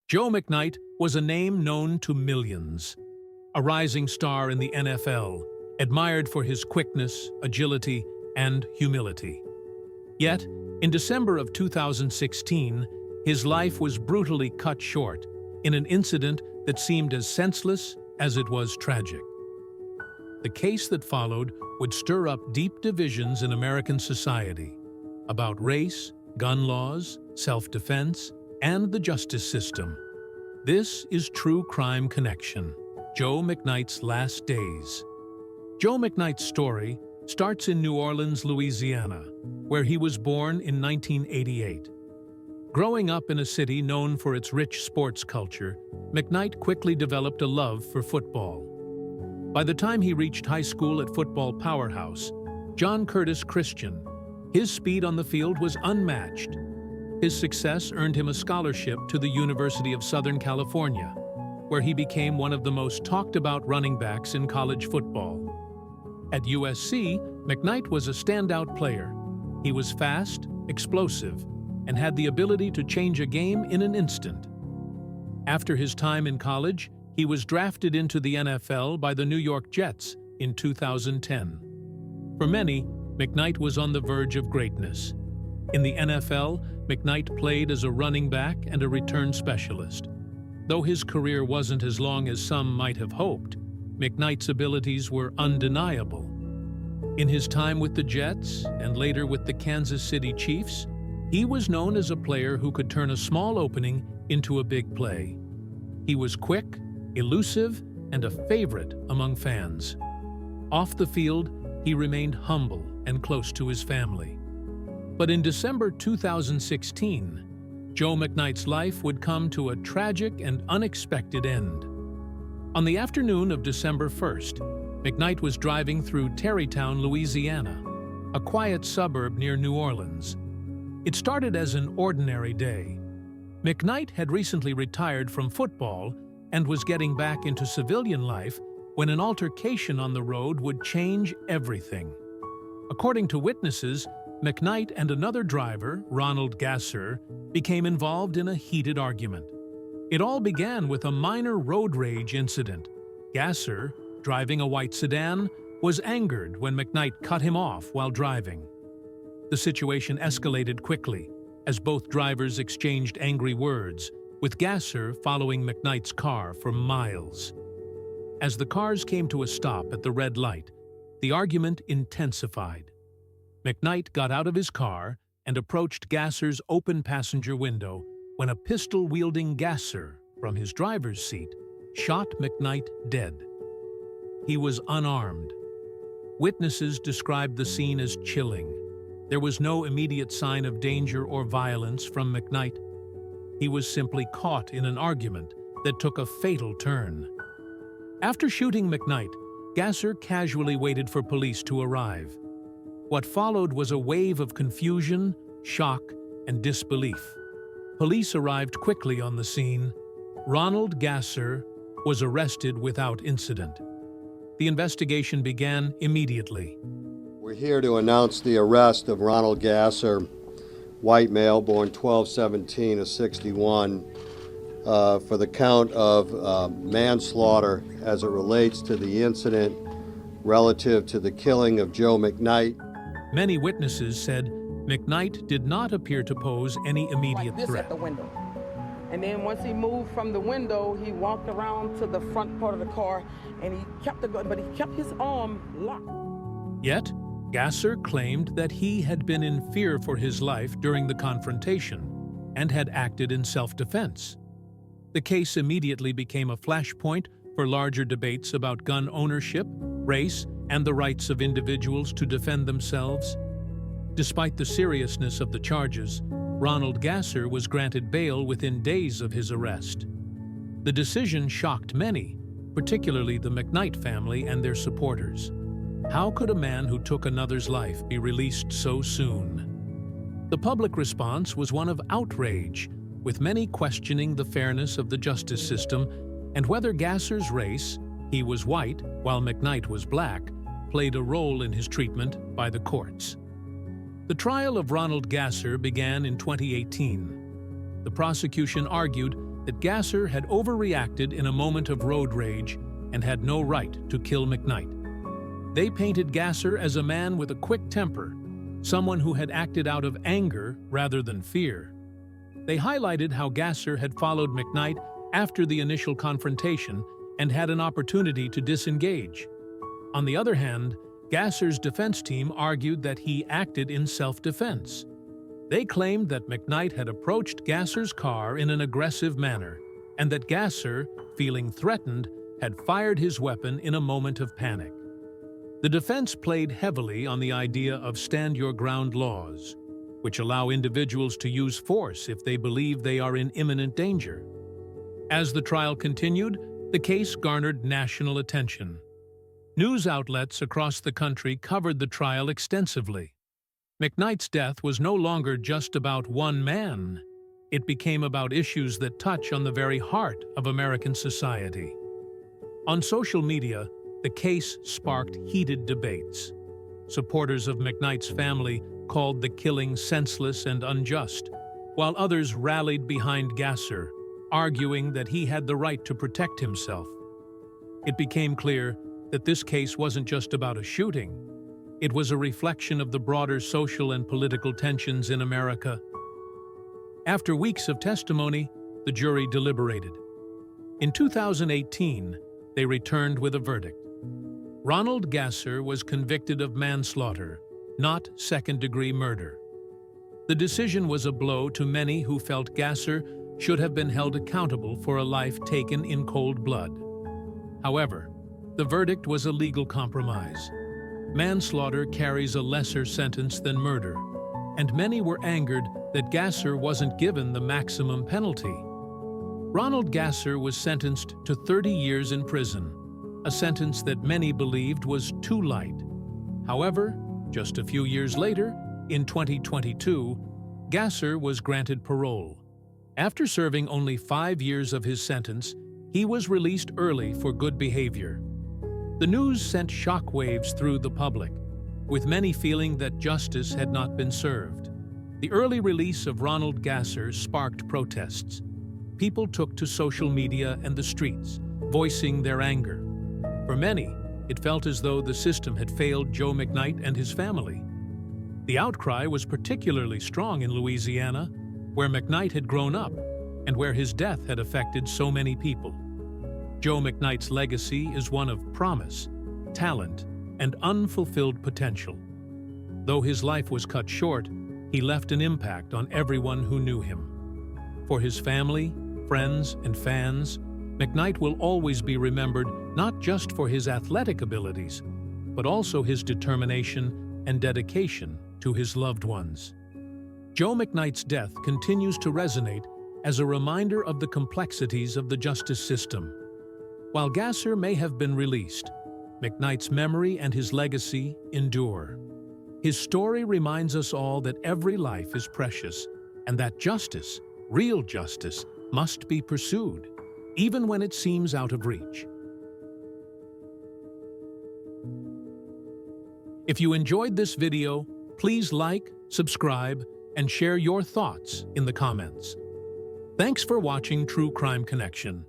Joe McKnight was a name known to millions. A rising star in the NFL, admired for his quickness, agility, and humility. Yet, in December of 2016, his life was brutally cut short in an incident that seemed as senseless as it was tragic. The case that followed would stir up deep divisions in American society about race, gun laws, self-defense, and the justice system. This is True Crime Connection, Joe McKnight's last days. Joe McKnight's story starts in New Orleans, Louisiana, where he was born in 1988. Growing up in a city known for its rich sports culture, McKnight quickly developed a love for football. By the time he reached high school at football powerhouse, John Curtis Christian, his speed on the field was unmatched. His success earned him a scholarship to the University of Southern California, where he became one of the most talked-about running backs in college football. At USC, McKnight was a standout player. He was fast, explosive, and had the ability to change a game in an instant. After his time in college, he was drafted into the NFL by the New York Jets in 2010. For many, McKnight was on the verge of greatness. In the NFL, McKnight played as a running back and a return specialist. Though his career wasn't as long as some might have hoped, McKnight's abilities were undeniable. In his time with the Jets and later with the Kansas City Chiefs, he was known as a player who could turn a small opening into a big play. He was quick, elusive, and a favorite among fans. Off the field, he remained humble and close to his family. But in December 2016, Joe McKnight's life would come to a tragic and unexpected end. On the afternoon of December 1st, McKnight was driving through Terrytown, Louisiana, a quiet suburb near New Orleans. It started as an ordinary day. McKnight had recently retired from football and was getting back into civilian life when an altercation on the road would change everything. According to witnesses, McKnight and another driver, Ronald Gasser, became involved in a heated argument. It all began with a minor road rage incident. Gasser, driving a white sedan, was angered when McKnight cut him off while driving. The situation escalated quickly as both drivers exchanged angry words, with Gasser following McKnight's car for miles. As the cars came to a stop at the red light, the argument intensified. McKnight got out of his car and approached Gasser's open passenger window when a pistol-wielding Gasser from his driver's seat shot McKnight dead. He was unarmed. Witnesses described the scene as chilling. There was no immediate sign of danger or violence from McKnight. He was simply caught in an argument that took a fatal turn. After shooting McKnight, Gasser casually waited for police to arrive. What followed was a wave of confusion, shock, and disbelief. Police arrived quickly on the scene. Ronald Gasser was arrested without incident. The investigation began immediately. We're here to announce the arrest of Ronald Gasser, white male, born 12/17/61, for the count of manslaughter as it relates to the incident relative to the killing of Joe McKnight. Many witnesses said McKnight did not appear to pose any immediate like this threat. at the window. And then once he moved from the window, he walked around to the front part of the car and he kept his arm locked. Yet, Gasser claimed that he had been in fear for his life during the confrontation and had acted in self-defense. The case immediately became a flashpoint for larger debates about gun ownership, race, and the rights of individuals to defend themselves. Despite the seriousness of the charges, Ronald Gasser was granted bail within days of his arrest. The decision shocked many, particularly the McKnight family and their supporters. How could a man who took another's life be released so soon? The public response was one of outrage, with many questioning the fairness of the justice system and whether Gasser's race, he was white while McKnight was black, played a role in his treatment by the courts. The trial of Ronald Gasser began in 2018. The prosecution argued that Gasser had overreacted in a moment of road rage and had no right to kill McKnight. They painted Gasser as a man with a quick temper, someone who had acted out of anger rather than fear. They highlighted how Gasser had followed McKnight after the initial confrontation and had an opportunity to disengage. On the other hand, Gasser's defense team argued that he acted in self-defense. They claimed that McKnight had approached Gasser's car in an aggressive manner and that Gasser, feeling threatened, had fired his weapon in a moment of panic. The defense played heavily on the idea of stand-your-ground laws, which allow individuals to use force if they believe they are in imminent danger. As the trial continued, the case garnered national attention. News outlets across the country covered the trial extensively. McKnight's death was no longer just about one man. It became about issues that touch on the very heart of American society. On social media, the case sparked heated debates. Supporters of McKnight's family called the killing senseless and unjust, while others rallied behind Gasser, arguing that he had the right to protect himself. It became clear that this case wasn't just about a shooting. It was a reflection of the broader social and political tensions in America. After weeks of testimony, the jury deliberated. In 2018, they returned with a verdict. Ronald Gasser was convicted of manslaughter, not second-degree murder. The decision was a blow to many who felt Gasser should have been held accountable for a life taken in cold blood. However, the verdict was a legal compromise. Manslaughter carries a lesser sentence than murder, and many were angered that Gasser wasn't given the maximum penalty. Ronald Gasser was sentenced to 30 years in prison, a sentence that many believed was too light. However, just a few years later, in 2022, Gasser was granted parole. After serving only 5 years of his sentence, he was released early for good behavior. The news sent shockwaves through the public, with many feeling that justice had not been served. The early release of Ronald Gasser sparked protests. People took to social media and the streets, voicing their anger. For many, it felt as though the system had failed Joe McKnight and his family. The outcry was particularly strong in Louisiana, where McKnight had grown up and where his death had affected so many people. Joe McKnight's legacy is one of promise, talent, and unfulfilled potential. Though his life was cut short, he left an impact on everyone who knew him. For his family, friends, and fans, McKnight will always be remembered not just for his athletic abilities, but also his determination and dedication to his loved ones. Joe McKnight's death continues to resonate as a reminder of the complexities of the justice system. While Gasser may have been released, McKnight's memory and his legacy endure. His story reminds us all that every life is precious and that justice, real justice, must be pursued, even when it seems out of reach. If you enjoyed this video, please like, subscribe, and share your thoughts in the comments. Thanks for watching True Crime Connection.